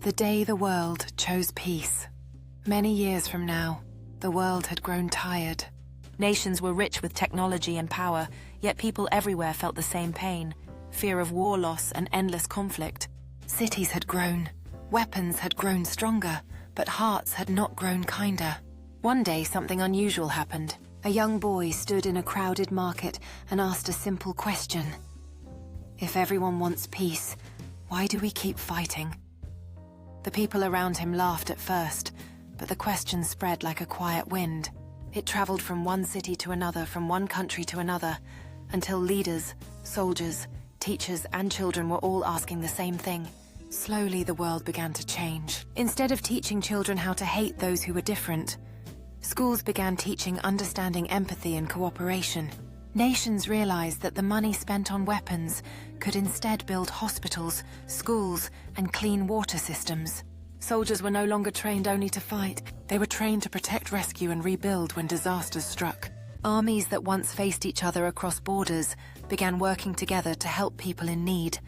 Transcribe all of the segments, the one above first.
The day the world chose peace. Many years from now, the world had grown tired. Nations were rich with technology and power, yet people everywhere felt the same pain, fear of war loss and endless conflict. Cities had grown, weapons had grown stronger, but hearts had not grown kinder. One day, something unusual happened. A young boy stood in a crowded market and asked a simple question. If everyone wants peace, why do we keep fighting? The people around him laughed at first, but the question spread like a quiet wind. It traveled from one city to another, from one country to another, until leaders, soldiers, teachers, and children were all asking the same thing. Slowly, the world began to change. Instead of teaching children how to hate those who were different, schools began teaching understanding, empathy, and cooperation. Nations realized that the money spent on weapons could instead build hospitals, schools, and clean water systems. Soldiers were no longer trained only to fight. They were trained to protect, rescue, and rebuild when disasters struck. Armies that once faced each other across borders began working together to help people in need.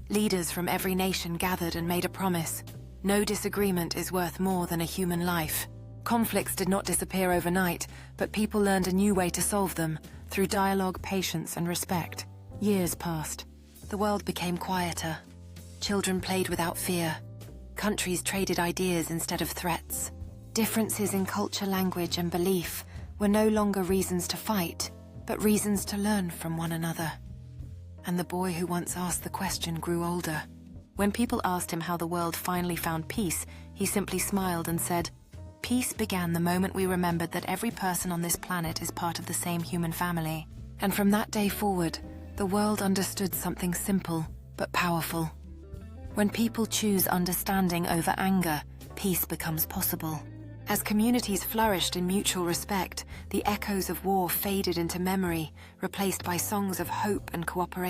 Leaders from every nation gathered and made a promise. No disagreement is worth more than a human life. Conflicts did not disappear overnight, but people learned a new way to solve them, through dialogue, patience, and respect. Years passed. The world became quieter. Children played without fear. Countries traded ideas instead of threats. Differences in culture, language, and belief were no longer reasons to fight, but reasons to learn from one another. And the boy who once asked the question grew older. When people asked him how the world finally found peace, he simply smiled and said, "Peace began the moment we remembered that every person on this planet is part of the same human family." And from that day forward, the world understood something simple but powerful. When people choose understanding over anger, peace becomes possible. As communities flourished in mutual respect, the echoes of war faded into memory, replaced by songs of hope and cooperation.